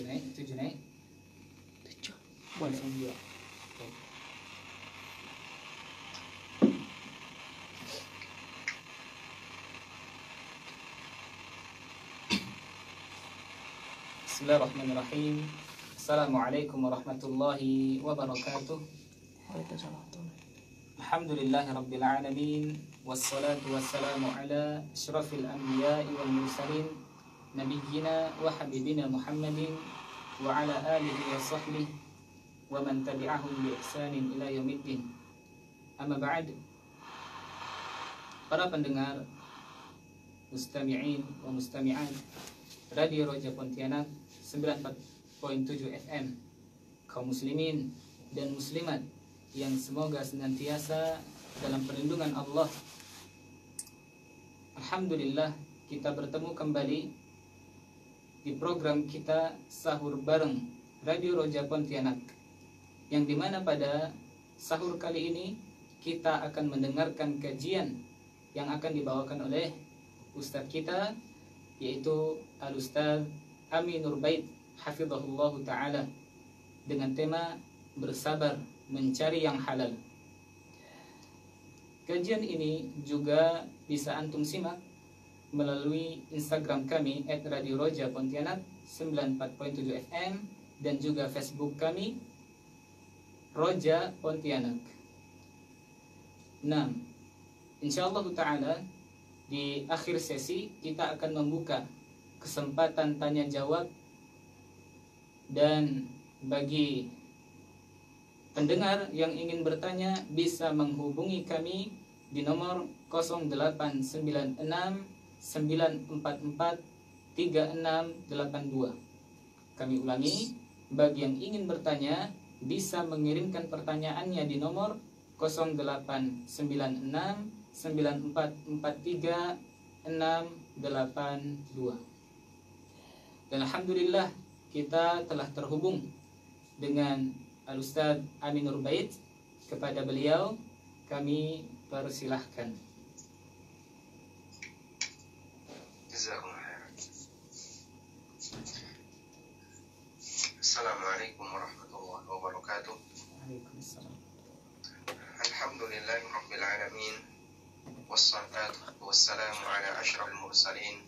7 naik. 7. Boleh. 2. Bismillahirrahmanirrahim. Assalamualaikum warahmatullahi wabarakatuh. Waalaikumsalam. Alhamdulillahi rabbil alamin. Wassalatu wassalamu ala asyrafil anbiya'i wal mursalin nabiyyina wa habibina Muhammadin wa ala alihi wa sahbihi wa man tabi'ahum bi ihsanin ila yaumiddin. Amma ba'd. Para pendengar, mustami'in wa mustami'at Radio Roja Pontianak 94.7 FM, kaum muslimin dan muslimat yang semoga senantiasa dalam perlindungan Allah. Alhamdulillah, kita bertemu kembali di program kita Sahur Bareng Radio Roja Pontianak, yang dimana pada sahur kali ini kita akan mendengarkan kajian yang akan dibawakan oleh Ustadz kita, yaitu Al-Ustadz Aminur Bait hafizahullahu ta'ala, dengan tema bersabar mencari yang halal. Kajian ini juga bisa antum simak melalui Instagram kami @radioRoja_Pontianak 94.7 FM dan juga Facebook kami Roja Pontianak. Nah, insyaallah ta'ala di akhir sesi kita akan membuka kesempatan tanya jawab, dan bagi pendengar yang ingin bertanya bisa menghubungi kami di nomor 0896 944 3682. Kami ulangi, bagi yang ingin bertanya bisa mengirimkan pertanyaannya di nomor 0896 9443 682. Dan alhamdulillah kita telah terhubung dengan Al-Ustadz Aminur Bait. Kepada beliau kami persilahkan. Assalamualaikum warahmatullahi wabarakatuh. Waalaikumsalam. Alhamdulillahi rabbil alamin. Wassalatu wassalamu ala asyrafil mursalin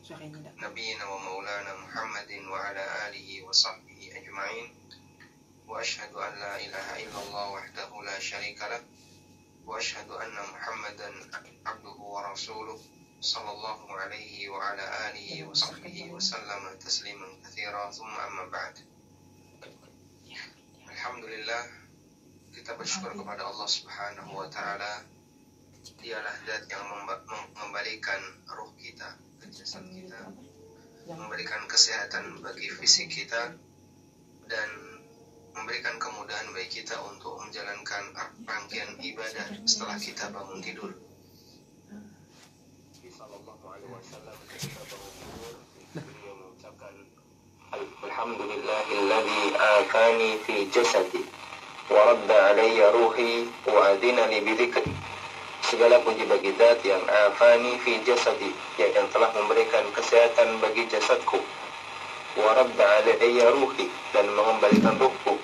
nabiyina wa maulana Muhammadin wa ala alihi wa sahbihi ajma'in. Wa ashhadu an la ilaha illallah wahdahu la syarika lah wa ashhadu anna Muhammadan abduhu wa rasuluh sallallahu alaihi wa ala alihi wa sahbihi wa sallama tasliman katsira. Thumma amma ba'd. Alhamdulillah, kita bersyukur kepada Allah Subhanahu wa taala. Dialah zat yang membalikan ruh kita ke jasad kita, memberikan kesehatan bagi fisik kita, dan memberikan kemudahan bagi kita untuk menjalankan rangkaian ibadah setelah kita bangun tidur. Sallallahu alaihi wasallam ketika bangun tidur, beliau mengucapkan Alhamdulillahilladzi afani fi jasadi wa radda alayya ruhi wa adina li bidzikri. Segala puji bagi zat yang afani fi jasadi, yang telah memberikan kesehatan bagi jasadku, wa radda alayya ruhi, dan mengembalikan ruhku,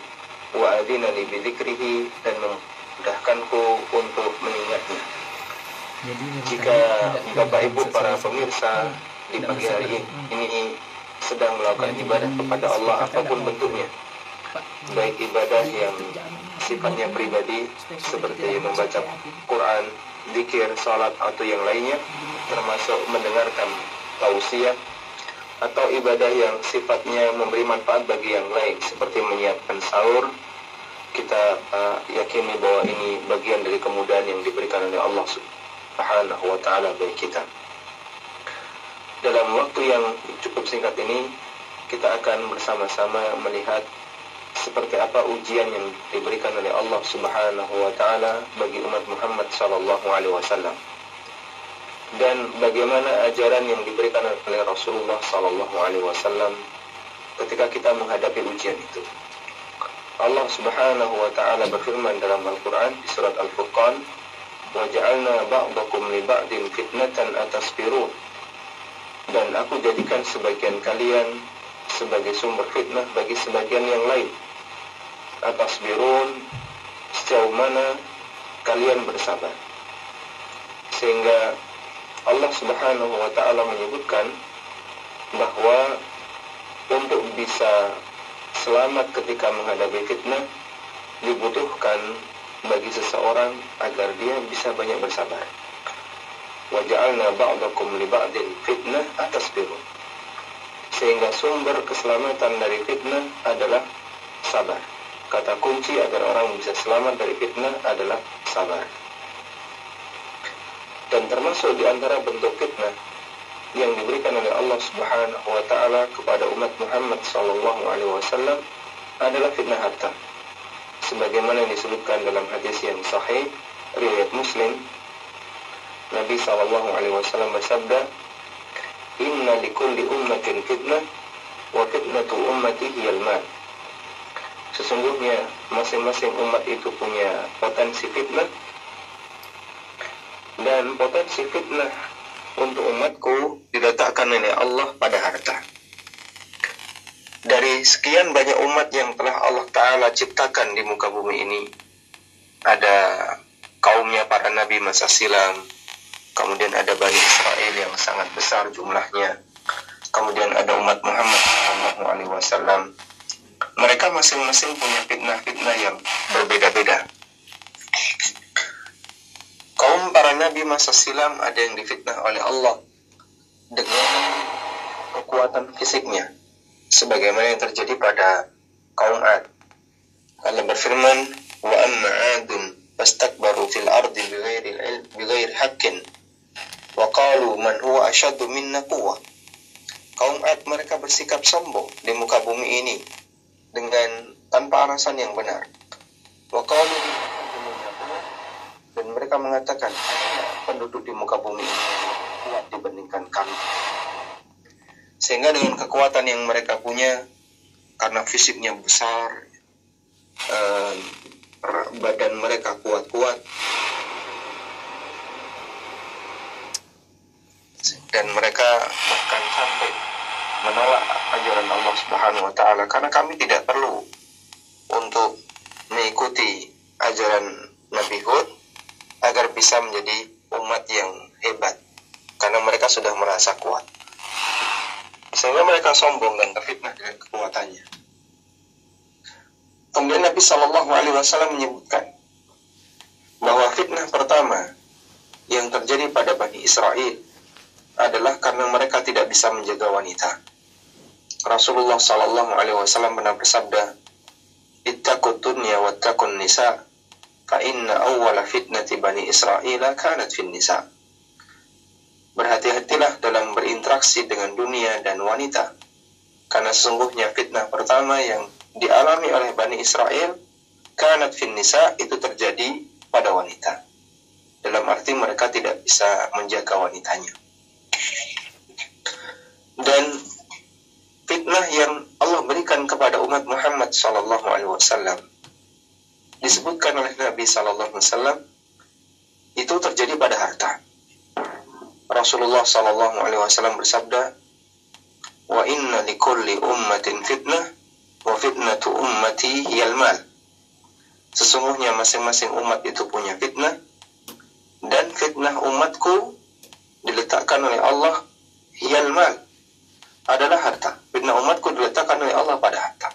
wa adina li bidzikrihi, dan memudahkanku untuk mengingatnya. Jika Bapak Ibu para pemirsa di pagi hari ini sedang melakukan ibadah kepada Allah apapun bentuknya, baik ibadah yang sifatnya pribadi seperti membaca Quran, zikir, salat atau yang lainnya, termasuk mendengarkan tausiah, atau ibadah yang sifatnya memberi manfaat bagi yang lain seperti menyiapkan sahur, kita yakini bahwa ini bagian dari kemudahan yang diberikan oleh Allah Subhanahu wa ta'ala bagi kita. Dalam waktu yang cukup singkat ini, kita akan bersama-sama melihat seperti apa ujian yang diberikan oleh Allah Subhanahu wa ta'ala bagi umat Muhammad sallallahu alaihi wasallam, dan bagaimana ajaran yang diberikan oleh Rasulullah sallallahu alaihi wasallam ketika kita menghadapi ujian itu. Allah Subhanahu wa ta'ala berfirman dalam Al-Qur'an di surat Al-Furqan, "Wa ja'alna ba'dakum li ba'din fitnatan atasbirun." Dan aku jadikan sebagian kalian sebagai sumber fitnah bagi sebagian yang lain. Atasbirun, sejauh mana kalian bersabar. Sehingga Allah Subhanahu wa ta'ala menyebutkan bahwa untuk bisa selamat ketika menghadapi fitnah dibutuhkan bagi seseorang agar dia bisa banyak bersabar. Wa ja'alna ba'dakum li ba'din fitnah atasbirun. Sehingga sumber keselamatan dari fitnah adalah sabar. Kata kunci agar orang bisa selamat dari fitnah adalah sabar. Dan termasuk di antara bentuk fitnah yang diberikan oleh Allah Subhanahu wa ta'ala kepada umat Muhammad sallallahu alaihi wasallam adalah fitnah harta. Sebagaimana yang disebutkan dalam hadis yang sahih riwayat Muslim, Nabi sallallahu alaihi wasallam bersabda, "Inna likulli ummatin fitnah wa fitnatu ummati hiyal mal." Sesungguhnya masing-masing umat itu punya potensi fitnah, dan potensi fitnah untuk umatku diletakkan oleh Allah pada harta. Dari sekian banyak umat yang telah Allah Ta'ala ciptakan di muka bumi ini, ada kaumnya para nabi masa silam, kemudian ada Bani Israel yang sangat besar jumlahnya, kemudian ada umat Muhammad SAW. Mereka masing-masing punya fitnah-fitnah yang berbeda-beda. Kaum para nabi masa silam ada yang difitnah oleh Allah dengan kekuatan fisiknya, sebagaimana yang terjadi pada kaum Ad. Allah berfirman, "Wa amma 'adun fastakbaru fil ardi bighairi haqqin wa qalu man huwa ashaddu minna quwwah." Kaum Ad mereka bersikap sombong di muka bumi ini dengan tanpa alasan yang benar. Wa qalu, dan mereka mengatakan, penduduk di muka bumi ini kuat dibandingkan kami. Sehingga dengan kekuatan yang mereka punya, karena fisiknya besar, badan mereka kuat-kuat, dan mereka bahkan sampai menolak ajaran Allah Subhanahu wa ta'ala, karena kami tidak perlu untuk mengikuti ajaran Nabi Hud agar bisa menjadi umat yang hebat, karena mereka sudah merasa kuat. Sehingga mereka sombong dan terfitnah dengan kekuatannya. Kemudian Nabi SAW menyebutkan bahwa fitnah pertama yang terjadi pada Bani Israel adalah karena mereka tidak bisa menjaga wanita. Rasulullah SAW pernah bersabda, "Ittaqud dunya wattaqun nisa, fa inna awwala fitnati Bani Israila kanat fin nisa." Berhati-hatilah dalam berinteraksi dengan dunia dan wanita, karena sesungguhnya fitnah pertama yang dialami oleh Bani Israel kanat fin nisa, itu terjadi pada wanita. Dalam arti mereka tidak bisa menjaga wanitanya. Dan fitnah yang Allah berikan kepada umat Muhammad SAW disebutkan oleh Nabi SAW itu terjadi pada harta. Rasulullah SAW bersabda, "Wa inna likulli ummatin fitnah, wa fitnatu ummati hiyal mal." Sesungguhnya masing-masing umat itu punya fitnah, dan fitnah umatku diletakkan oleh Allah hiyal mal, adalah harta. Fitnah umatku diletakkan oleh Allah pada harta.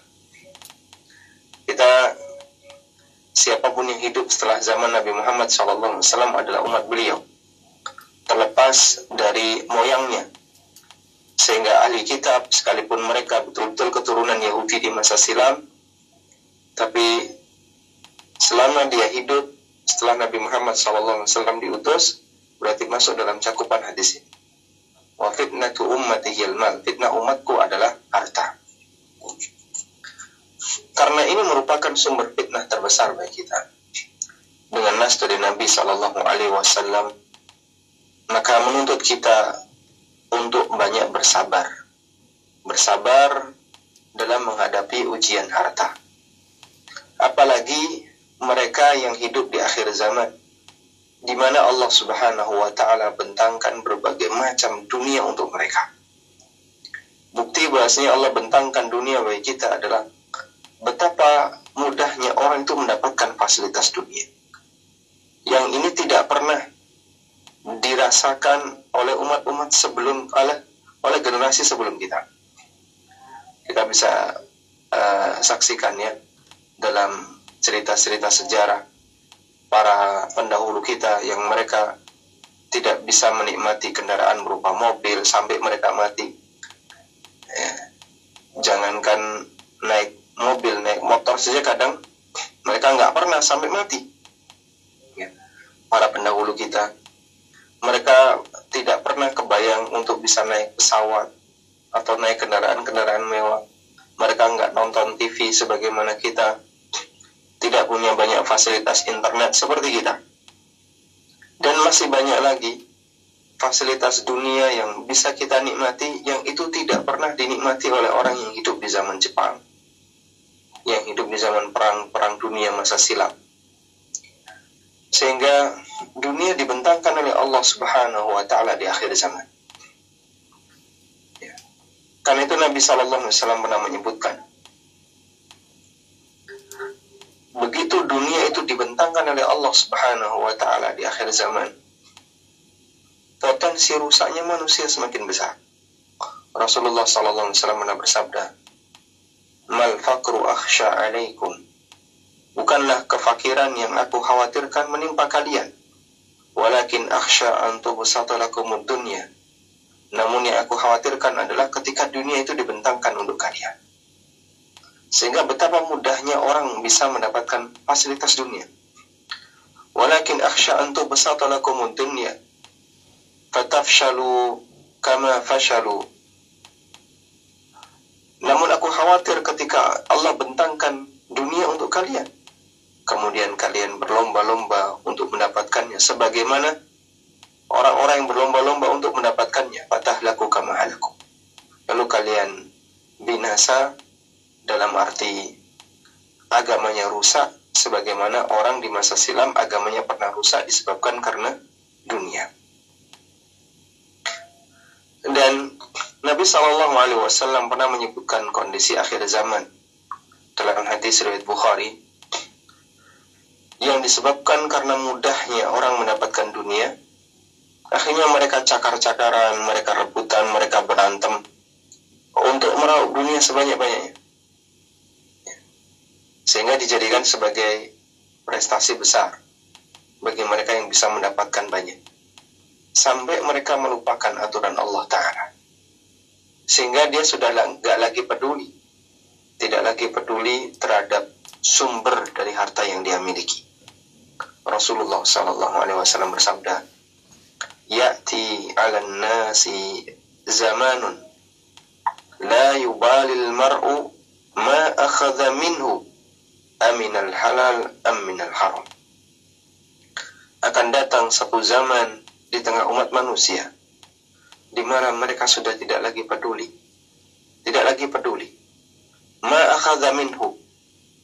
Siapapun yang hidup setelah zaman Nabi Muhammad SAW adalah umat beliau, terlepas dari moyangnya. Sehingga ahli kitab, sekalipun mereka betul-betul keturunan Yahudi di masa silam, tapi selama dia hidup setelah Nabi Muhammad SAW diutus, berarti masuk dalam cakupan hadis ini. Wa fitnatu ummati hiyal mal, fitnah umatku adalah harta. Karena ini merupakan sumber fitnah terbesar bagi kita. Dengan nas dari Nabi SAW, maka menuntut kita untuk banyak bersabar. Bersabar dalam menghadapi ujian harta. Apalagi mereka yang hidup di akhir zaman, di mana Allah Subhanahu wa ta'ala bentangkan berbagai macam dunia untuk mereka. bukti bahasanya Allah bentangkan dunia bagi kita adalah betapa mudahnya orang itu mendapatkan fasilitas dunia. Yang ini tidak pernah dirasakan oleh umat-umat sebelum, oleh generasi sebelum kita. Kita bisa saksikan ya dalam cerita-cerita sejarah para pendahulu kita yang mereka tidak bisa menikmati kendaraan berupa mobil sampai mereka mati. Ya, jangankan naik mobil, naik motor saja kadang mereka nggak pernah sampai mati. Ya, para pendahulu kita, mereka tidak pernah kebayang untuk bisa naik pesawat atau naik kendaraan-kendaraan mewah. Mereka nggak nonton TV sebagaimana kita, tidak punya banyak fasilitas internet seperti kita. Dan masih banyak lagi fasilitas dunia yang bisa kita nikmati, yang itu tidak pernah dinikmati oleh orang yang hidup di zaman Jepang, yang hidup di zaman perang dunia masa silam. Sehingga dunia dibentangkan oleh Allah Subhanahu wa Ta'ala di akhir zaman. Ya. Karena itu Nabi SAW pernah menyebutkan, begitu dunia itu dibentangkan oleh Allah Subhanahu wa Ta'ala di akhir zaman, potensi rusaknya manusia semakin besar. Rasulullah SAW pernah bersabda, "Mal faqru akhsha alaikum." Bukanlah kefakiran yang aku khawatirkan menimpa kalian, walakin akhsha an tubsata lakumud dunya. Namun yang aku khawatirkan adalah ketika dunia itu dibentangkan untuk kalian. Sehingga betapa mudahnya orang bisa mendapatkan fasilitas dunia. Walakin akhsha an tubsata lakumud dunya fatafshalu kama fashalu. Namun aku khawatir ketika Allah bentangkan dunia untuk kalian, kemudian kalian berlomba-lomba untuk mendapatkannya sebagaimana orang-orang yang berlomba-lomba untuk mendapatkannya. Fatahlaku kama halaku. Lalu kalian binasa, dalam arti agamanya rusak sebagaimana orang di masa silam agamanya pernah rusak disebabkan karena dunia. Dan Nabi SAW pernah menyebutkan kondisi akhir zaman dalam hadis riwayat Bukhari, yang disebabkan karena mudahnya orang mendapatkan dunia, akhirnya mereka cakar-cakaran, mereka rebutan, mereka berantem untuk meraup dunia sebanyak-banyaknya, sehingga dijadikan sebagai prestasi besar bagi mereka yang bisa mendapatkan banyak, sampai mereka melupakan aturan Allah Ta'ala, sehingga dia sudah nggak lagi peduli, tidak lagi peduli terhadap sumber dari harta yang dia miliki. Rasulullah SAW bersabda, "Ya'ti 'alan nasi zamanun la yubalil mar'u ma akhadha minhu aminal halal am minal haram." Akan datang satu zaman di tengah umat manusia di mana mereka sudah tidak lagi peduli ma akhadha minhu,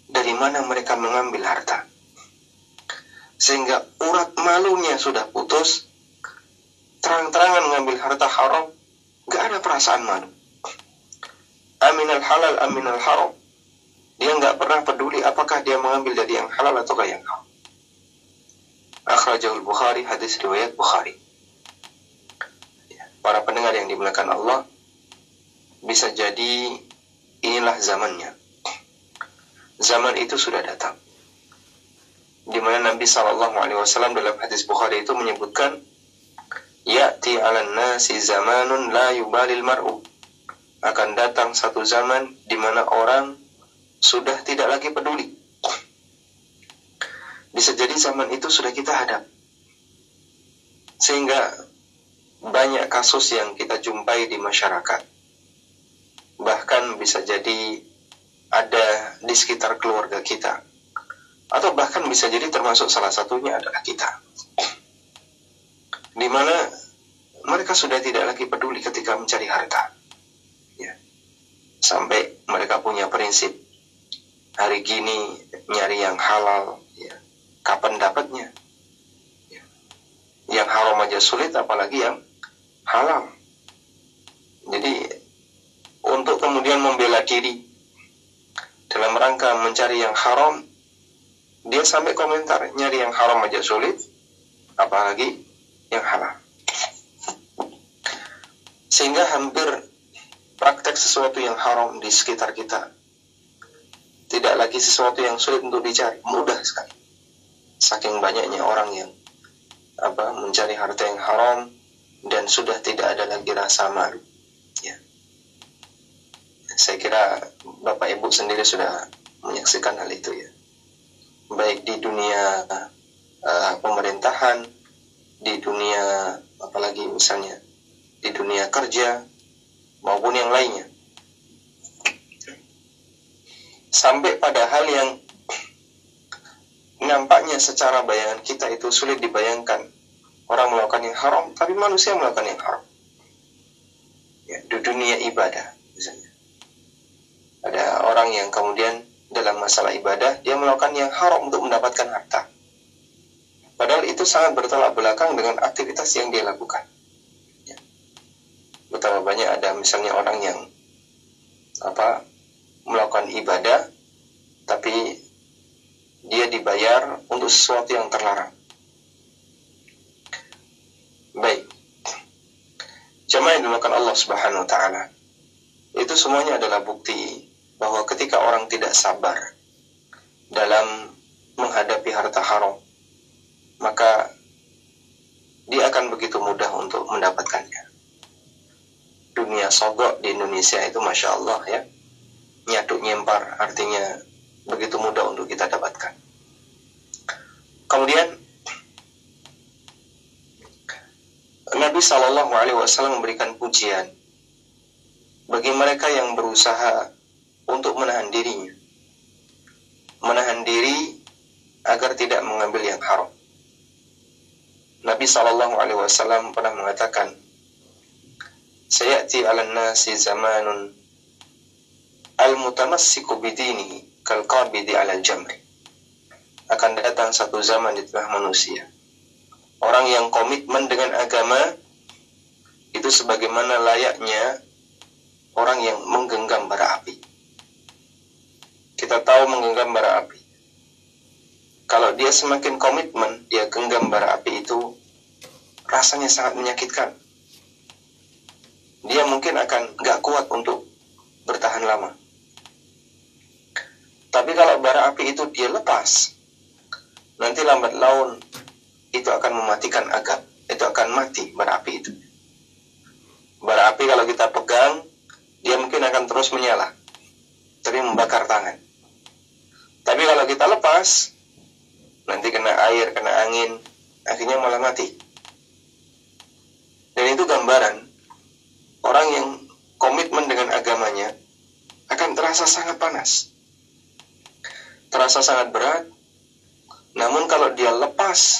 dari mana mereka mengambil harta, sehingga urat malunya sudah putus, terang-terangan mengambil harta haram, gak ada perasaan malu. Aminal halal aminal haram, dia gak pernah peduli apakah dia mengambil dari yang halal atau yang haram. Akhrajahul Bukhari, hadis riwayat Bukhari. Para pendengar yang dimuliakan Allah, bisa jadi inilah zamannya. Zaman itu sudah datang, di mana Nabi SAW dalam hadis Bukhari itu menyebutkan, "Ya'ti 'alan nasi zamanun la yubalil mar'u." Akan datang satu zaman di mana orang sudah tidak lagi peduli. Bisa jadi zaman itu sudah kita hadap, sehingga banyak kasus yang kita jumpai di masyarakat. Bahkan bisa jadi ada di sekitar keluarga kita, atau bahkan bisa jadi termasuk salah satunya adalah kita, di mana mereka sudah tidak lagi peduli ketika mencari harta, ya. Sampai mereka punya prinsip, hari gini nyari yang halal, ya. Kapan dapatnya, ya. Yang haram aja sulit, apalagi yang halal. Jadi kemudian membela diri dalam rangka mencari yang haram, dia sampai komentar, nyari yang haram aja sulit, apalagi yang halal. Sehingga hampir praktek sesuatu yang haram di sekitar kita tidak lagi sesuatu yang sulit untuk dicari, mudah sekali. Saking banyaknya orang yang mencari harta yang haram dan sudah tidak ada lagi rasa malu. Ya. Saya kira Bapak Ibu sendiri sudah menyaksikan hal itu ya. Baik di dunia pemerintahan, di dunia apalagi misalnya di dunia kerja maupun yang lainnya. Sampai pada hal yang nampaknya secara bayangan kita itu sulit dibayangkan. Orang melakukan yang haram, tapi manusia melakukan yang haram. Ya, di dunia ibadah misalnya. Ada orang yang kemudian dalam masalah ibadah, dia melakukan yang haram untuk mendapatkan harta. Padahal itu sangat bertolak belakang dengan aktivitas yang dia lakukan. Ya. Betapa banyak ada misalnya orang yang melakukan ibadah, tapi dia dibayar untuk sesuatu yang terlarang. Baik, jamaah yang dimakan Allah Subhanahu wa Ta'ala, itu semuanya adalah bukti bahwa ketika orang tidak sabar dalam menghadapi harta haram, maka dia akan begitu mudah untuk mendapatkannya. Dunia sogok di Indonesia itu Masya Allah ya, nyaduk nyempar, artinya begitu mudah untuk kita dapatkan. Kemudian Nabi SAW memberikan pujian bagi mereka yang berusaha untuk menahan dirinya, menahan diri agar tidak mengambil yang haram. Nabi SAW pernah mengatakan, "Sayati 'alan nasi zamanun al-mutamassiku bidinihi kal-qabidi 'alal jamri." Akan datang satu zaman di tengah manusia, orang yang komitmen dengan agama itu sebagaimana layaknya orang yang menggenggam bara api. Kita tahu menggenggam bara api. Kalau dia semakin komitmen, dia genggam bara api itu rasanya sangat menyakitkan. Dia mungkin akan gak kuat untuk bertahan lama. Tapi kalau bara api itu dia lepas, nanti lambat laun itu akan mematikan agap. Itu akan mati bara api itu. Bara api kalau kita pegang, dia mungkin akan terus menyala, tapi membakar tangan. Tapi kalau kita lepas, nanti kena air, kena angin, akhirnya malah mati. Dan itu gambaran orang yang komitmen dengan agamanya akan terasa sangat panas, terasa sangat berat. Namun kalau dia lepas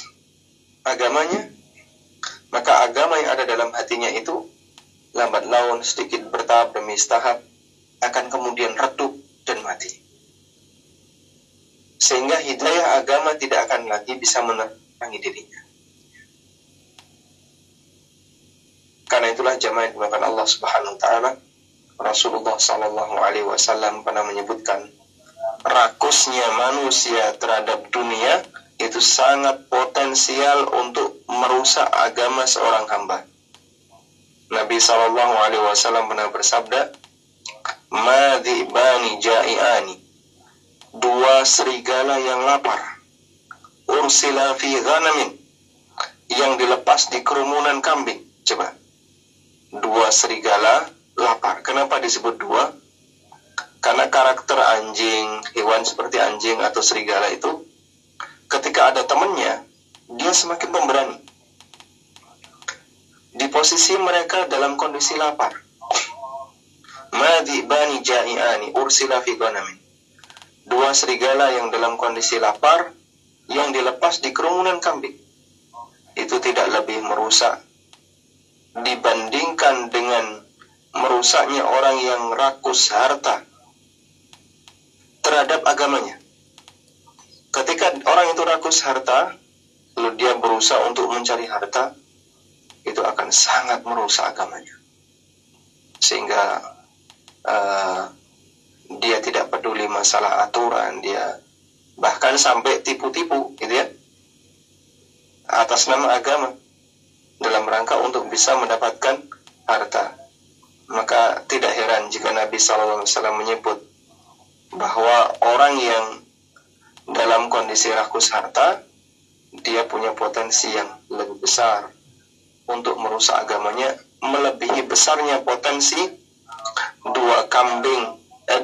agamanya, maka agama yang ada dalam hatinya itu lambat laun, sedikit bertahap demi tahap, akan kemudian redup dan mati. Sehingga hidayah agama tidak akan lagi bisa menerangi dirinya. Karena itulah jamaah yang dimakan Allah Subhanahu wa Ta'ala, Rasulullah SAW pernah menyebutkan, rakusnya manusia terhadap dunia itu sangat potensial untuk merusak agama seorang hamba. Nabi SAW pernah bersabda, "Madhibani ja'iani," dua serigala yang lapar, ursila fi ghanamin, yang dilepas di kerumunan kambing. Coba, dua serigala lapar. Kenapa disebut dua? Karena karakter anjing, hewan seperti anjing atau serigala itu, ketika ada temannya, dia semakin pemberani. Di posisi mereka dalam kondisi lapar. Madhibani ja'iani ursila fi ghanamin, dua serigala yang dalam kondisi lapar, yang dilepas di kerumunan kambing. Itu tidak lebih merusak dibandingkan dengan merusaknya orang yang rakus harta terhadap agamanya. Ketika orang itu rakus harta, lalu dia berusaha untuk mencari harta, itu akan sangat merusak agamanya. Sehingga peduli masalah aturan, dia bahkan sampai tipu-tipu gitu ya, atas nama agama dalam rangka untuk bisa mendapatkan harta. Maka tidak heran jika Nabi SAW menyebut bahwa orang yang dalam kondisi rakus harta, dia punya potensi yang lebih besar untuk merusak agamanya, melebihi besarnya potensi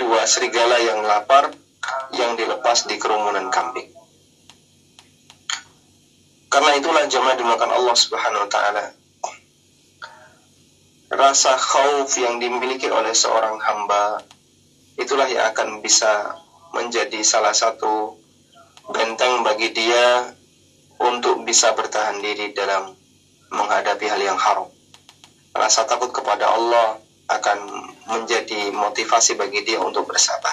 dua serigala yang lapar yang dilepas di kerumunan kambing. Karena itulah jemaah dimakan Allah Subhanahu wa taala, rasa khauf yang dimiliki oleh seorang hamba itulah yang akan bisa menjadi salah satu benteng bagi dia untuk bisa bertahan diri dalam menghadapi hal yang haram. Rasa takut kepada Allah akan menjadi motivasi bagi dia untuk bersabar.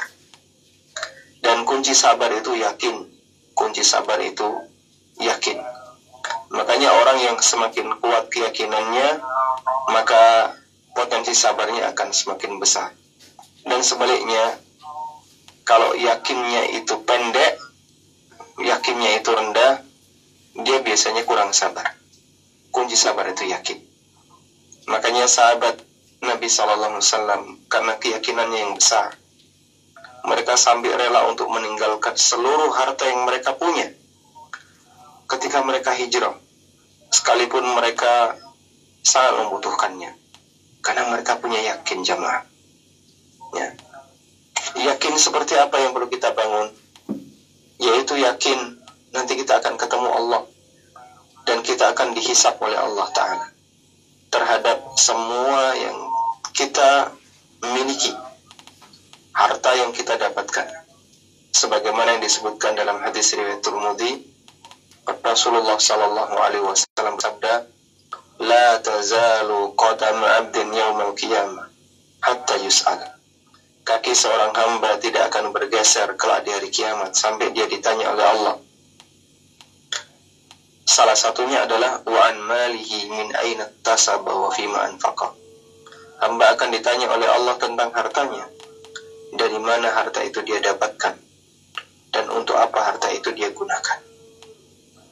Dan kunci sabar itu yakin. Kunci sabar itu yakin. Makanya orang yang semakin kuat keyakinannya, maka potensi sabarnya akan semakin besar. Dan sebaliknya, kalau yakinnya itu pendek, yakinnya itu rendah, dia biasanya kurang sabar. Kunci sabar itu yakin. Makanya sahabat Nabi SAW, karena keyakinannya yang besar, mereka sampai rela untuk meninggalkan seluruh harta yang mereka punya ketika mereka hijrah, sekalipun mereka sangat membutuhkannya, karena mereka punya yakin, jamaah ya. Yakin seperti apa yang perlu kita bangun? Yaitu yakin nanti kita akan ketemu Allah dan kita akan dihisap oleh Allah Ta'ala terhadap semua yang kita miliki, harta yang kita dapatkan. Sebagaimana yang disebutkan dalam hadis riwayat Tirmidzi, Rasulullah sallallahu alaihi wasallam bersabda, "La tazalu qadam 'abdin yaumal qiyamah hatta yus'al." Kaki seorang hamba tidak akan bergeser kelak di hari kiamat sampai dia ditanya oleh Allah. Salah satunya adalah wa an malihi min aina tasaba wa fima anfaqa. Hamba akan ditanya oleh Allah tentang hartanya. Dari mana harta itu dia dapatkan dan untuk apa harta itu dia gunakan.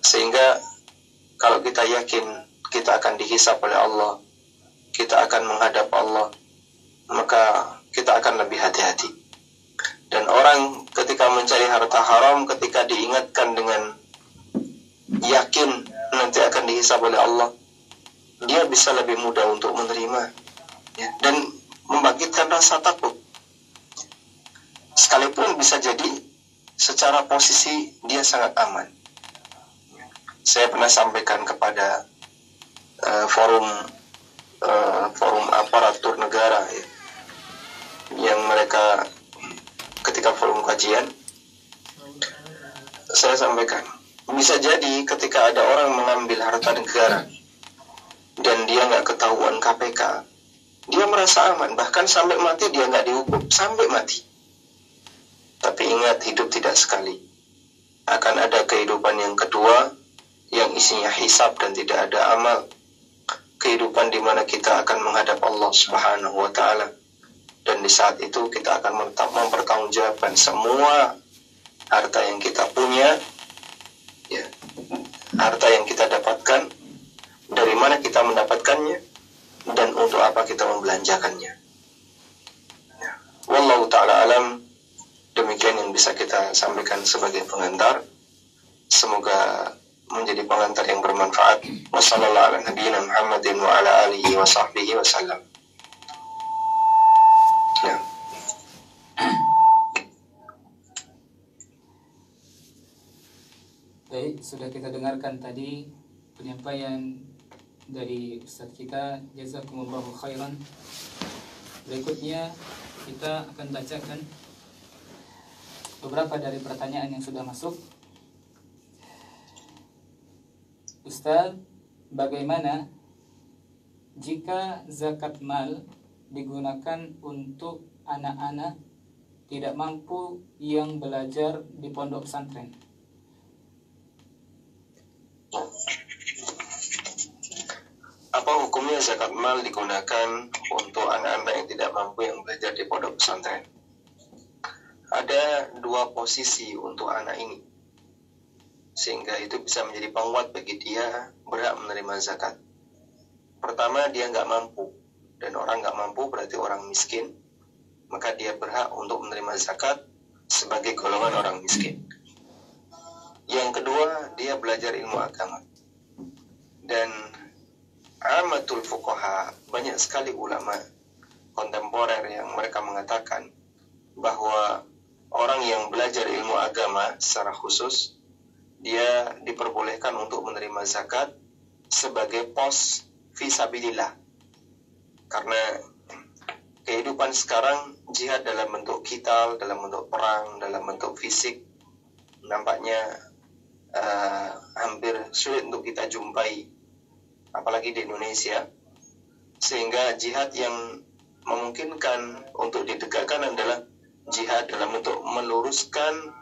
Sehingga kalau kita yakin kita akan dihisap oleh Allah, kita akan menghadap Allah, maka kita akan lebih hati-hati. Dan orang ketika mencari harta haram, ketika diingatkan dengan yakin nanti akan dihisap oleh Allah, dia bisa lebih mudah untuk menerima ya, dan membangkitkan rasa takut. Sekalipun bisa jadi secara posisi dia sangat aman. Saya pernah sampaikan kepada forum aparatur negara ya, yang mereka ketika forum kajian, saya sampaikan, bisa jadi ketika ada orang mengambil harta negara dan dia nggak ketahuan KPK, dia merasa aman, bahkan sampai mati dia nggak dihukum, sampai mati. Tapi ingat, hidup tidak sekali. Akan ada kehidupan yang kedua, yang isinya hisab dan tidak ada amal. Kehidupan di mana kita akan menghadap Allah Subhanahu wa Ta'ala. Dan di saat itu kita akan mempertanggungjawabkan semua harta yang kita punya, ya, harta yang kita dapatkan, dari mana kita mendapatkannya, dan untuk apa kita membelanjakannya. Ya. Wallahu ta'ala alam. Demikian yang bisa kita sampaikan sebagai pengantar. Semoga menjadi pengantar yang bermanfaat. Wassallallahu ala nabiyina Muhammadin wa ala alihi wa sahbihi wasallam. Ya. Baik, sudah kita dengarkan tadi penyampaian dari Ustaz kita, jazakumullahu khairan. Berikutnya kita akan bacakan beberapa dari pertanyaan yang sudah masuk. Ustaz, bagaimana jika zakat mal digunakan untuk anak-anak tidak mampu yang belajar di pondok pesantren? Apa hukumnya zakat mal digunakan untuk anak-anak yang tidak mampu yang belajar di pondok pesantren? Ada ada dua posisi untuk anak ini, sehingga itu bisa menjadi penguat bagi dia berhak menerima zakat. Pertama, dia nggak mampu, dan orang nggak mampu berarti orang miskin, maka dia berhak untuk menerima zakat sebagai golongan orang miskin. Yang kedua, dia belajar ilmu agama. Dan amatul fuqaha, banyak sekali ulama kontemporer yang mereka mengatakan bahwa orang yang belajar ilmu agama secara khusus, dia diperbolehkan untuk menerima zakat sebagai pos fisabilillah. Karena kehidupan sekarang, jihad dalam bentuk qital, dalam bentuk perang, dalam bentuk fisik, nampaknya hampir sulit untuk kita jumpai, apalagi di Indonesia. Sehingga jihad yang memungkinkan untuk ditegakkan adalah jihad dalam bentuk meluruskan,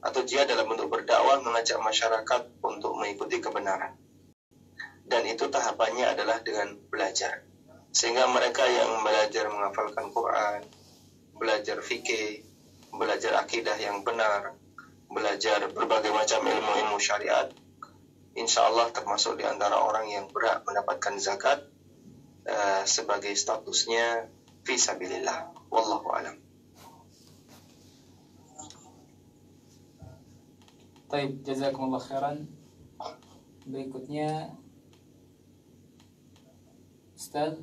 atau jihad dalam bentuk berdakwah, mengajak masyarakat untuk mengikuti kebenaran. Dan itu tahapannya adalah dengan belajar. Sehingga mereka yang belajar menghafalkan Quran, belajar fikih, belajar akidah yang benar, belajar berbagai macam ilmu-ilmu syariat, insya Allah termasuk di antara orang yang berhak mendapatkan zakat sebagai statusnya fisabilillah. Wallahu a'lam. Baik, jazakumullah khairan. Berikutnya, Ustaz,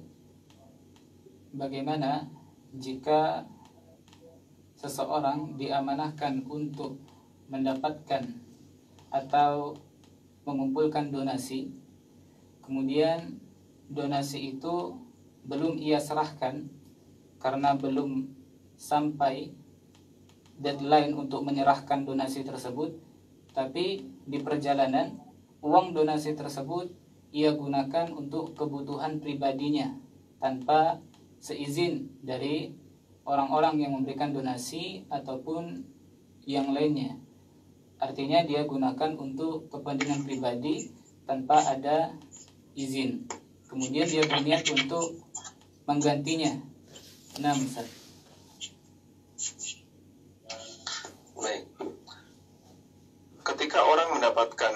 bagaimana jika seseorang diamanahkan untuk mendapatkan atau mengumpulkan donasi, kemudian donasi itu belum ia serahkan karena belum sampai deadline untuk menyerahkan donasi tersebut, tapi di perjalanan uang donasi tersebut ia gunakan untuk kebutuhan pribadinya tanpa seizin dari orang-orang yang memberikan donasi ataupun yang lainnya. Artinya dia gunakan untuk kepentingan pribadi tanpa ada izin. Kemudian dia berniat untuk menggantinya. Nah, Ustaz. Baik. Ketika orang mendapatkan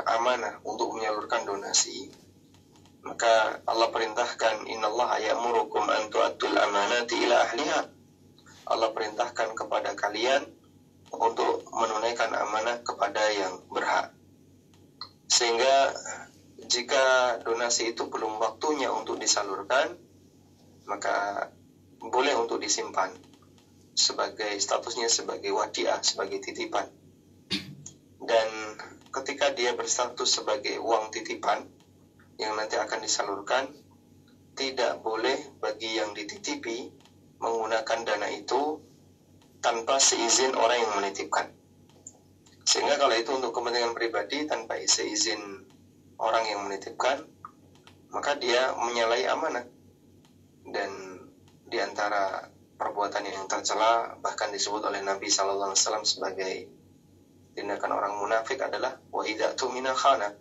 amanah untuk menyalurkan donasi, maka Allah perintahkan, innallaha ya'murukum an tu'addul amanati ila ahliha. Allah perintahkan kepada kalian untuk menunaikan amanah kepada yang berhak. Sehingga jika donasi itu belum waktunya untuk disalurkan, maka boleh untuk disimpan sebagai statusnya sebagai wadiah, sebagai titipan. Dan ketika dia berstatus sebagai uang titipan yang nanti akan disalurkan, tidak boleh bagi yang dititipi menggunakan dana itu tanpa seizin orang yang menitipkan. Sehingga kalau itu untuk kepentingan pribadi tanpa seizin orang yang menitipkan, maka dia menyalahi amanah. Dan di antara perbuatan yang tercela, bahkan disebut oleh Nabi SAW sebagai tindakan orang munafik adalah wa idza tumina khana.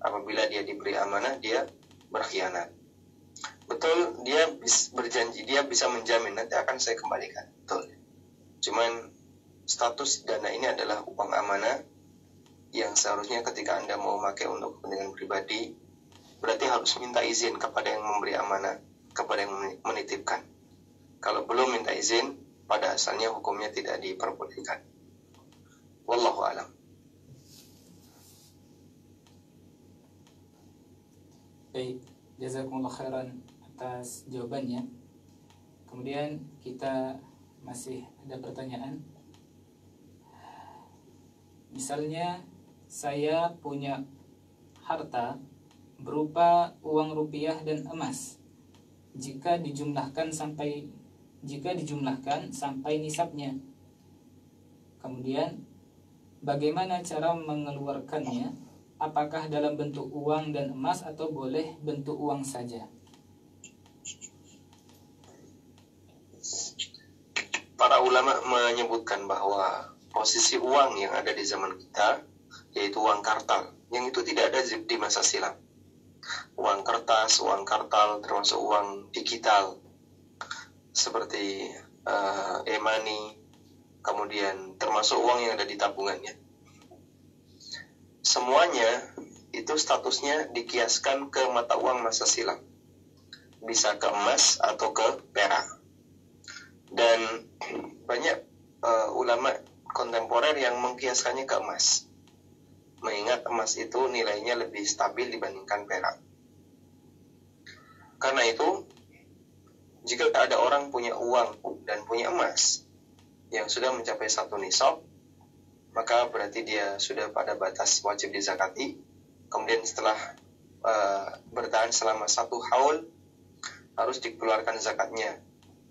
Apabila dia diberi amanah, dia berkhianat. Betul, dia berjanji, dia bisa menjamin nanti akan saya kembalikan. Betul. Cuman status dana ini adalah uang amanah yang seharusnya ketika Anda mau pakai untuk kepentingan pribadi, berarti harus minta izin kepada yang memberi amanah, kepada yang menitipkan. Kalau belum minta izin, pada asalnya hukumnya tidak diperbolehkan. Wallahu a'lam. Baik, jazakumullah khairan atas jawabannya. Kemudian kita masih ada pertanyaan. Misalnya saya punya harta berupa uang rupiah dan emas. Jika dijumlahkan sampai nisabnya. Kemudian bagaimana cara mengeluarkannya? Apakah dalam bentuk uang dan emas atau boleh bentuk uang saja? Para ulama menyebutkan bahwa posisi uang yang ada di zaman kita, yaitu uang kartal, yang itu tidak ada di masa silam. Uang kertas, uang kartal, termasuk uang digital, seperti e-money, kemudian termasuk uang yang ada di tabungannya. Semuanya itu statusnya dikiaskan ke mata uang masa silam. Bisa ke emas atau ke perak. Dan banyak ulama kontemporer yang mengkiaskannya ke emas. Mengingat emas itu nilainya lebih stabil dibandingkan perak. Karena itu, jika ada orang punya uang dan punya emas yang sudah mencapai 1 nisab, maka berarti dia sudah pada batas wajib dizakati. Kemudian setelah bertahan selama 1 haul, harus dikeluarkan zakatnya.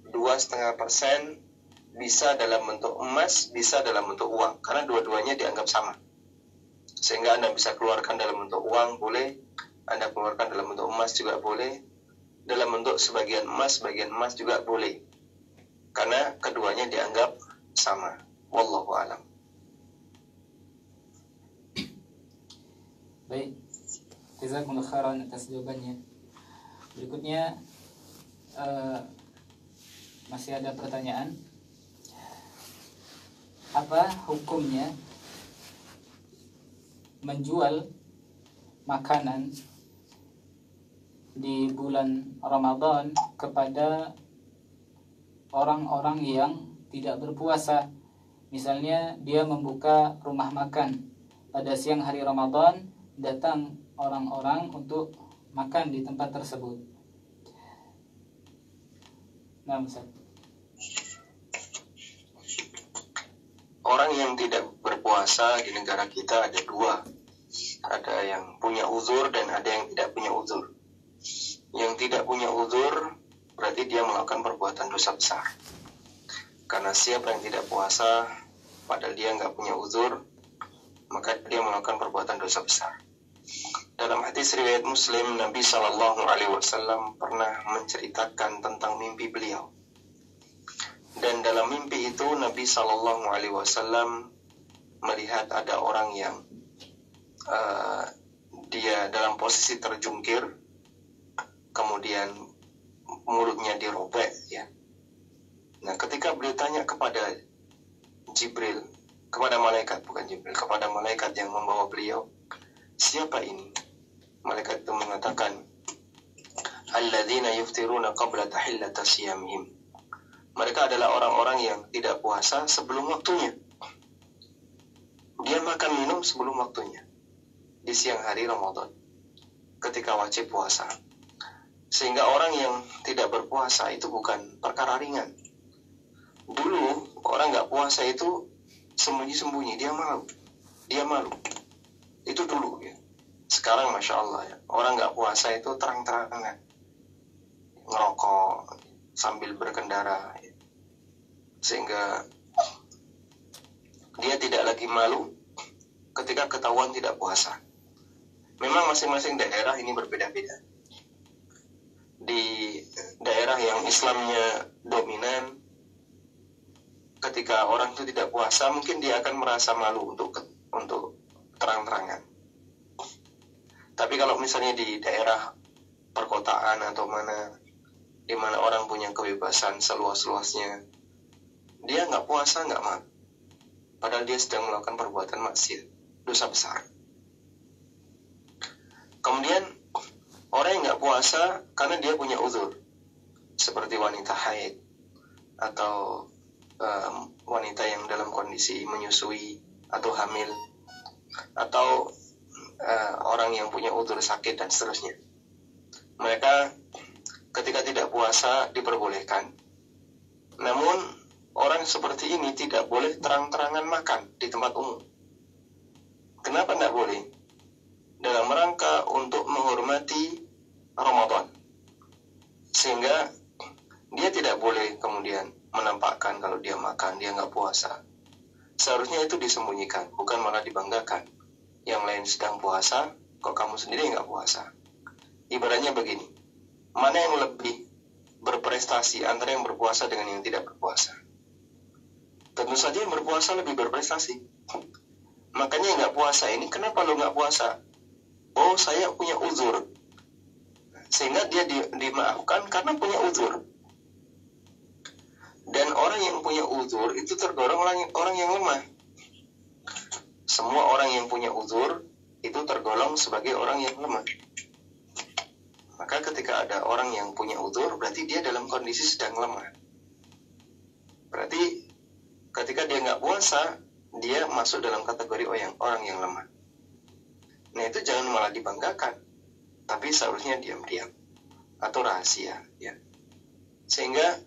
2,5% bisa dalam bentuk emas, bisa dalam bentuk uang, karena dua-duanya dianggap sama. Sehingga Anda bisa keluarkan dalam bentuk uang, boleh. Anda keluarkan dalam bentuk emas juga boleh. Dalam bentuk sebagian emas juga boleh. Karena keduanya dianggap sama. Wallahu a'lam. Baik, jazakumullah khairan atas jawabannya. Berikutnya masih ada pertanyaan. Apa hukumnya menjual makanan di bulan Ramadan kepada orang-orang yang tidak berpuasa? Misalnya dia membuka rumah makan pada siang hari Ramadan, datang orang-orang untuk makan di tempat tersebut. Nah, Ustaz. Orang yang tidak berpuasa di negara kita ada 2. Ada yang punya uzur dan ada yang tidak punya uzur. Yang tidak punya uzur berarti dia melakukan perbuatan dosa besar. Karena siapa yang tidak puasa padahal dia nggak punya uzur, maka dia melakukan perbuatan dosa besar. Dalam hadis riwayat Muslim, Nabi SAW pernah menceritakan tentang mimpi beliau. Dan dalam mimpi itu Nabi SAW melihat ada orang yang dia dalam posisi terjungkir, kemudian mulutnya dirobek, ya. Nah, ketika beliau tanya kepada Jibril, kepada malaikat, bukan Jibril, kepada malaikat yang membawa beliau, siapa ini? Malaikat itu mengatakan, alladzina yuftiruna qabla tahillata siyamihim. Mereka adalah orang-orang yang tidak puasa sebelum waktunya. Dia makan minum sebelum waktunya di siang hari Ramadan ketika wajib puasa. Sehingga orang yang tidak berpuasa itu bukan perkara ringan. Dulu orang nggak puasa itu sembunyi-sembunyi, dia malu. Itu dulu, ya. Sekarang Masya Allah, ya, orang nggak puasa itu terang-terangan, ngerokok sambil berkendara, ya. Sehingga dia tidak lagi malu ketika ketahuan tidak puasa. Memang masing-masing daerah ini berbeda-beda. Di daerah yang Islamnya dominan, ketika orang itu tidak puasa, mungkin dia akan merasa malu untuk terang-terangan. Tapi kalau misalnya di daerah perkotaan atau di mana orang punya kebebasan seluas-luasnya, dia nggak puasa, nggak malu. Padahal dia sedang melakukan perbuatan maksiat, dosa besar. Kemudian orang yang nggak puasa karena dia punya uzur, seperti wanita haid atau wanita yang dalam kondisi menyusui atau hamil, atau orang yang punya uzur sakit dan seterusnya. Mereka ketika tidak puasa diperbolehkan. Namun orang seperti ini tidak boleh terang-terangan makan di tempat umum. Kenapa tidak boleh? Dalam rangka untuk menghormati Ramadan. Sehingga dia tidak boleh kemudian menampakkan kalau dia makan, dia nggak puasa. Seharusnya itu disembunyikan, bukan malah dibanggakan. Yang lain sedang puasa, kok kamu sendiri nggak puasa? Ibaratnya begini, mana yang lebih berprestasi antara yang berpuasa dengan yang tidak berpuasa? Tentu saja yang berpuasa lebih berprestasi. Makanya yang nggak puasa ini, kenapa lo nggak puasa? Oh, saya punya uzur. Sehingga dia dimaafkan karena punya uzur. Dan orang yang punya uzur itu tergolong orang yang lemah. Semua orang yang punya uzur itu tergolong sebagai orang yang lemah. Maka ketika ada orang yang punya uzur, berarti dia dalam kondisi sedang lemah. Berarti ketika dia nggak puasa, dia masuk dalam kategori orang yang lemah. Nah itu jangan malah dibanggakan, tapi seharusnya diam-diam atau rahasia, ya. Sehingga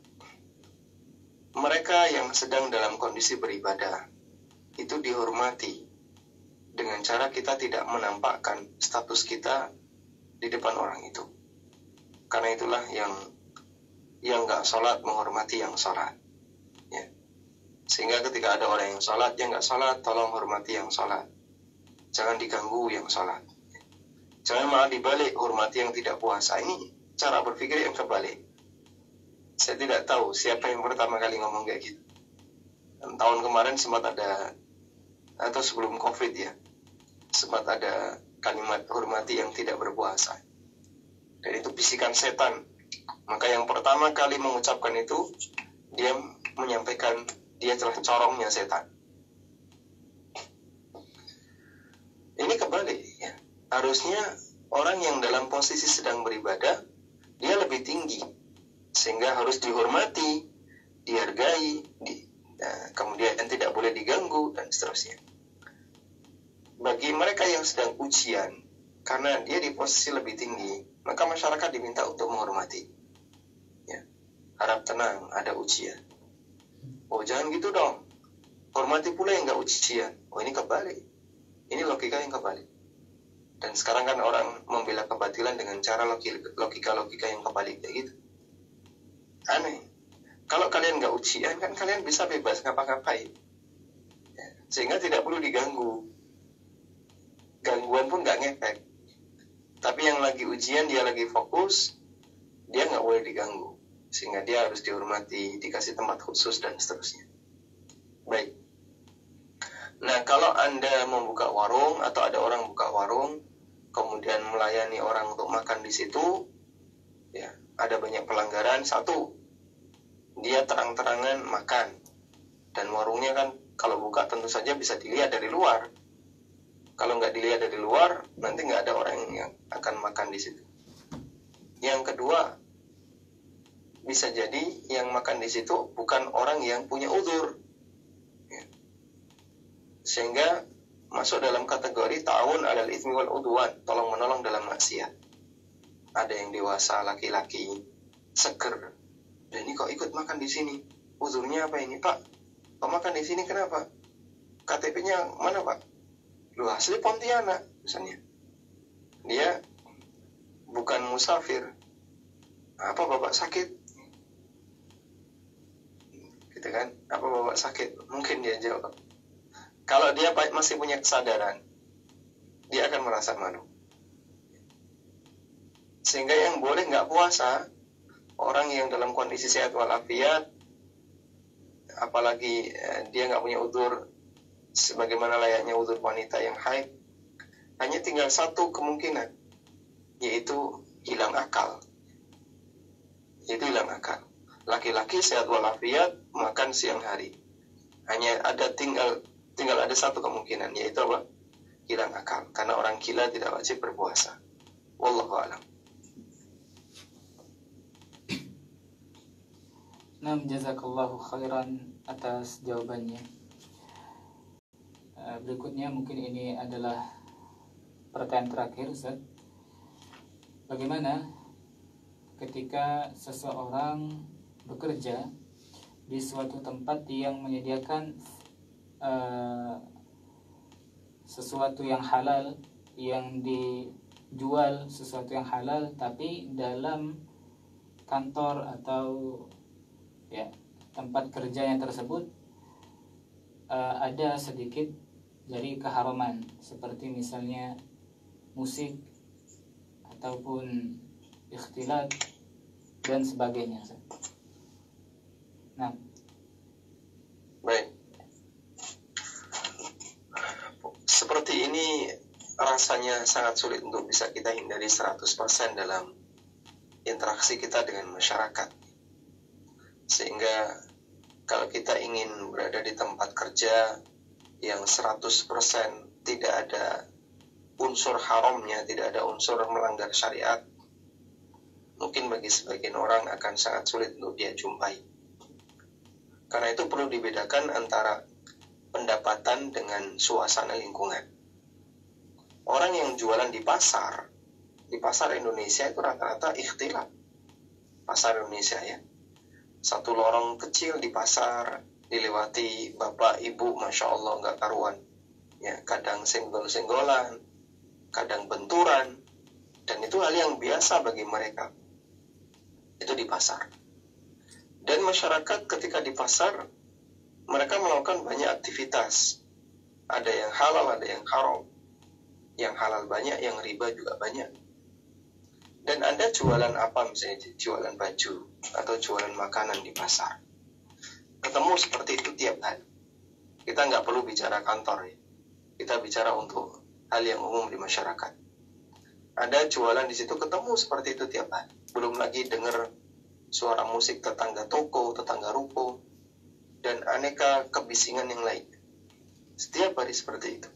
mereka yang sedang dalam kondisi beribadah itu dihormati dengan cara kita tidak menampakkan status kita di depan orang itu. Karena itulah yang nggak sholat menghormati yang sholat, ya. Sehingga ketika ada orang yang sholat, yang nggak sholat, tolong hormati yang sholat. Jangan diganggu yang sholat. Jangan malah dibalik, hormati yang tidak puasa. Ini cara berpikir yang kebalik. Saya tidak tahu siapa yang pertama kali ngomong kayak gitu. Dan tahun kemarin sempat ada, atau sebelum COVID ya, sempat ada kalimat hormati yang tidak berpuasa. Dan itu bisikan setan. Maka yang pertama kali mengucapkan itu, dia menyampaikan dia telah corongnya setan. Ini kebalik, ya. Harusnya orang yang dalam posisi sedang beribadah, dia lebih tinggi, sehingga harus dihormati, dihargai, kemudian tidak boleh diganggu, dan seterusnya. Bagi mereka yang sedang ujian, karena dia di posisi lebih tinggi, maka masyarakat diminta untuk menghormati, ya. Harap tenang, ada ujian. Oh jangan gitu dong, hormati pula yang gak ujian. Oh ini kebalik, ini logika yang kebalik. Dan sekarang kan orang membela kebatilan dengan cara logika-logika yang kebalik kayak gitu. Aneh. Kalau kalian gak ujian kan kalian bisa bebas ngapa-ngapain, ya. Sehingga tidak perlu diganggu. Gangguan pun gak ngefek. Tapi yang lagi ujian, dia lagi fokus, dia gak boleh diganggu. Sehingga dia harus dihormati, dikasih tempat khusus, dan seterusnya. Baik. Nah, kalau Anda membuka warung, atau ada orang buka warung, kemudian melayani orang untuk makan di situ, ya, ada banyak pelanggaran. Satu, dia terang-terangan makan. Dan warungnya kan, kalau buka tentu saja bisa dilihat dari luar. Kalau nggak dilihat dari luar, nanti nggak ada orang yang akan makan di situ. Yang kedua, bisa jadi yang makan di situ bukan orang yang punya uzur, ya. Sehingga masuk dalam kategori ta'awun 'alal itsmi wal 'udwan, tolong menolong dalam maksiat. Ada yang dewasa laki-laki seger, dan ini kok ikut makan di sini? Uzurnya apa ini, Pak? Kok makan di sini kenapa? KTP-nya mana, Pak? Lu asli Pontianak misalnya. Dia bukan musafir. Apa Bapak sakit? Gitu kan? Apa Bapak sakit? Mungkin dia jawab. Kalau dia masih punya kesadaran, dia akan merasa malu. Sehingga yang boleh nggak puasa, orang yang dalam kondisi sehat walafiat, apalagi dia nggak punya uzur sebagaimana layaknya uzur wanita yang haid, hanya tinggal satu kemungkinan, yaitu hilang akal. Yaitu hilang akal. Laki-laki sehat walafiat makan siang hari, hanya ada tinggal ada satu kemungkinan, yaitu apa? Hilang akal. Karena orang gila tidak wajib berpuasa. Wallahu a'lam. Nah, jazakallahu khairan atas jawabannya. Berikutnya mungkin ini adalah pertanyaan terakhir, Ustaz. Bagaimana ketika seseorang bekerja di suatu tempat yang menyediakan sesuatu yang halal, yang dijual sesuatu yang halal, tapi dalam kantor atau ya tempat kerjanya tersebut ada sedikit dari keharaman, seperti misalnya musik ataupun ikhtilat dan sebagainya. Nah, baik. Seperti ini rasanya sangat sulit untuk bisa kita hindari 100% dalam interaksi kita dengan masyarakat. Sehingga Kalau kita ingin berada di tempat kerja yang 100% tidak ada unsur haramnya, tidak ada unsur melanggar syariat, mungkin bagi sebagian orang akan sangat sulit untuk dia jumpai. Karena itu perlu dibedakan antara pendapatan dengan suasana lingkungan. Orang yang jualan di pasar Indonesia itu rata-rata ikhtilat. Pasar Indonesia ya. Satu lorong kecil di pasar, dilewati bapak ibu, Masya Allah nggak karuan. Ya, kadang senggol-senggolan, kadang benturan, dan itu hal yang biasa bagi mereka. Itu di pasar. Dan masyarakat ketika di pasar, mereka melakukan banyak aktivitas. Ada yang halal, ada yang haram. Yang halal banyak, yang riba juga banyak. Dan Anda jualan apa, misalnya jualan baju atau jualan makanan di pasar. Ketemu seperti itu tiap hari. Kita nggak perlu bicara kantor ya. Kita bicara untuk hal yang umum di masyarakat. Anda jualan di situ ketemu seperti itu tiap hari. Belum lagi dengar suara musik tetangga toko, tetangga ruko, dan aneka kebisingan yang lain. Setiap hari seperti itu.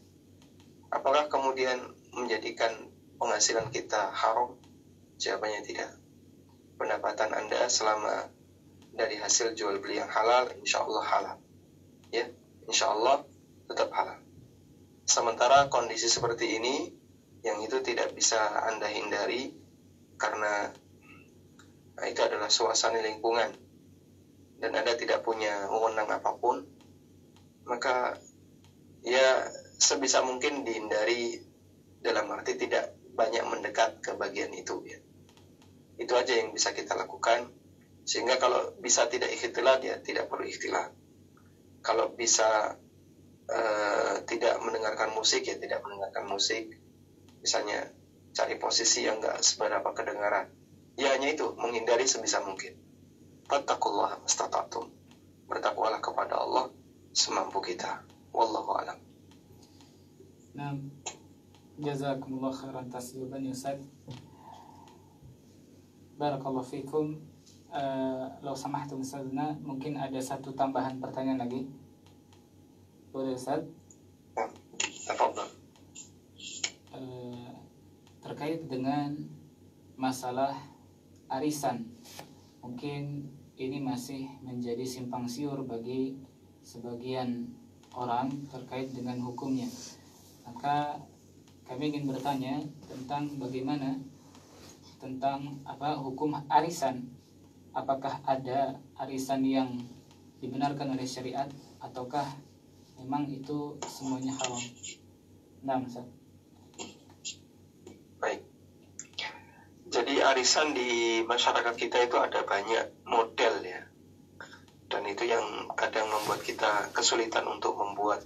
Apakah kemudian menjadikan penghasilan kita haram? Jawabannya tidak. Pendapatan Anda selama dari hasil jual beli yang halal, insya Allah halal. Ya, insya Allah tetap halal. Sementara kondisi seperti ini, yang itu tidak bisa Anda hindari, karena itu adalah suasana lingkungan, dan Anda tidak punya wewenang apapun, maka ya sebisa mungkin dihindari, dalam arti tidak banyak mendekat ke bagian itu ya. Itu aja yang bisa kita lakukan. Sehingga kalau bisa tidak ikhtilat, ya tidak perlu ikhtilat. Kalau bisa tidak mendengarkan musik, ya tidak mendengarkan musik. Misalnya cari posisi yang enggak seberapa kedengaran. Ya hanya itu, menghindari sebisa mungkin. Fattaqullaha mastata'tum. Bertakwalah kepada Allah semampu kita. Wallahu a'lam. Nah, jazakumullah khairan tasliban ya Ustaz. Barakallahu fikum. Lau samahtum Ustazna, mungkin ada satu tambahan pertanyaan lagi. Boleh Ustaz? Tafadhal. Terkait dengan masalah arisan, mungkin ini masih menjadi simpang siur bagi sebagian orang terkait dengan hukumnya. Maka kami ingin bertanya tentang bagaimana tentang hukum arisan. Apakah ada arisan yang dibenarkan oleh syariat ataukah memang itu semuanya haram? Nah, Ustaz. Baik. Jadi arisan di masyarakat kita itu ada banyak model ya. Dan itu yang kadang membuat kita kesulitan untuk membuat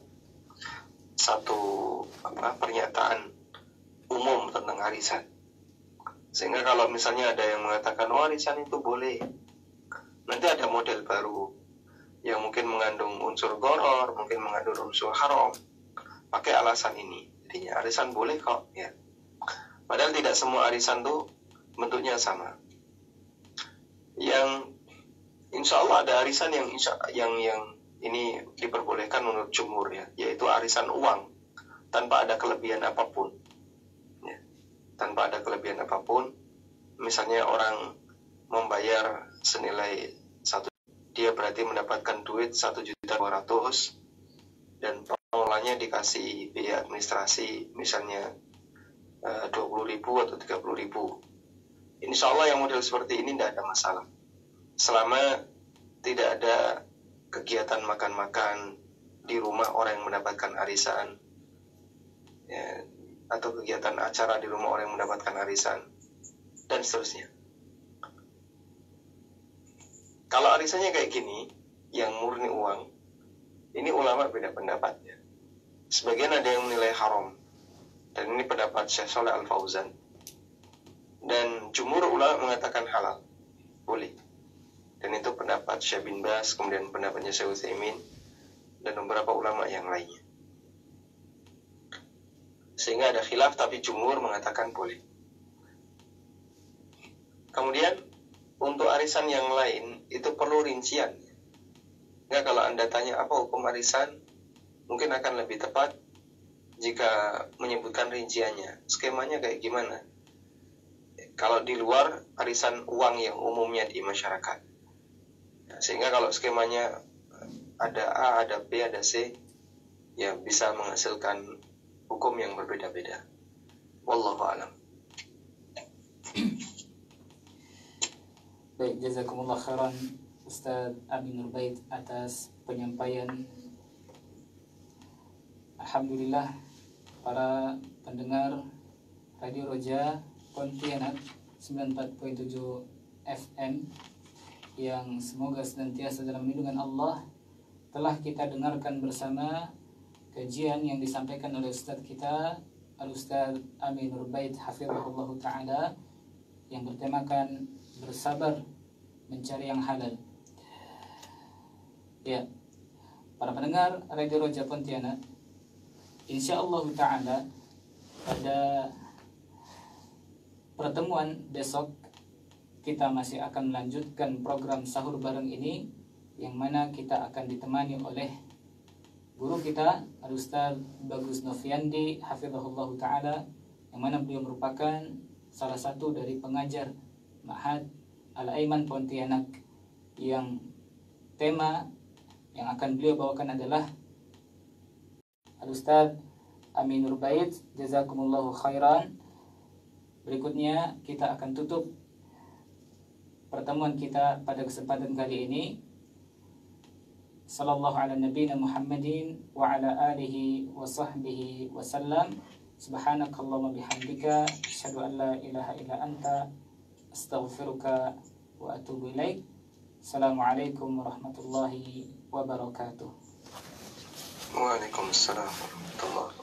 satu pernyataan umum tentang arisan. Sehingga kalau misalnya ada yang mengatakan arisan itu boleh, nanti ada model baru yang mungkin mengandung unsur gharar, mungkin mengandung unsur haram, pakai alasan ini. Jadinya arisan boleh kok ya. Padahal tidak semua arisan tuh bentuknya sama. Yang insya Allah ada arisan yang ini diperbolehkan menurut jumhur ya, yaitu arisan uang tanpa ada kelebihan apapun. Ya, tanpa ada kelebihan apapun. Misalnya orang membayar senilai dia berarti mendapatkan duit 1.200.000 dan pengelolanya dikasih biaya administrasi misalnya 20.000 atau 30.000. Insya Allah yang model seperti ini tidak ada masalah. Selama tidak ada kegiatan makan-makan di rumah orang yang mendapatkan arisan ya, atau kegiatan acara di rumah orang yang mendapatkan arisan dan seterusnya. Kalau arisannya kayak gini, yang murni uang, ini ulama beda pendapatnya. Sebagian ada yang menilai haram, dan ini pendapat Syekh Shalih Al-Fauzan. Dan jumhur ulama mengatakan halal, boleh. Dan itu pendapat Syekh bin Baz, kemudian pendapatnya Syekh Utsaimin, dan beberapa ulama yang lainnya. Sehingga ada khilaf, tapi jumhur mengatakan boleh. Kemudian untuk arisan yang lain itu perlu rincian. Sehingga kalau Anda tanya apa hukum arisan, mungkin akan lebih tepat jika menyebutkan rinciannya. Skemanya kayak gimana? Kalau di luar arisan uang yang umumnya di masyarakat. Sehingga kalau skemanya ada A, ada B, ada C, ya bisa menghasilkan hukum yang berbeda-beda. Wallahu a'lam. Baik, jazakumullah khairan Ustaz Abi Nurbait atas penyampaian. Alhamdulillah para pendengar Radio Roja Pontianak 94.7 FM yang semoga senantiasa dalam lindungan Allah, telah kita dengarkan bersama kajian yang disampaikan oleh Ustaz kita Al-Ustaz Abi Nurbait hafizahullah ta'ala yang bertemakan bersabar mencari yang halal. Ya, para pendengar Radio Roja Pontianak, insyaallah ta'ala pada pertemuan besok kita masih akan melanjutkan program sahur bareng ini, yang mana kita akan ditemani oleh guru kita Al-Ustaz Bagus Noviandi hafizahullah ta'ala, yang mana beliau merupakan salah satu dari pengajar Ma'had Al-Aiman Pontianak, yang tema yang akan beliau bawakan adalah Al-Ustaz Abi Nurbait, jazakumullahu khairan. Berikutnya kita akan tutup pertemuan kita pada kesempatan kali ini. Sallallahu ala nabiyina Muhammadin wa ala alihi wa sahbihi wa sallam. Subhanakallahumma bihamdika asyhadu an la ilaha illa anta astaghfiruka wa atubu ilaik. Assalamualaikum warahmatullahi wabarakatuh. Waalaikumsalam warahmatullahi wabarakatuh.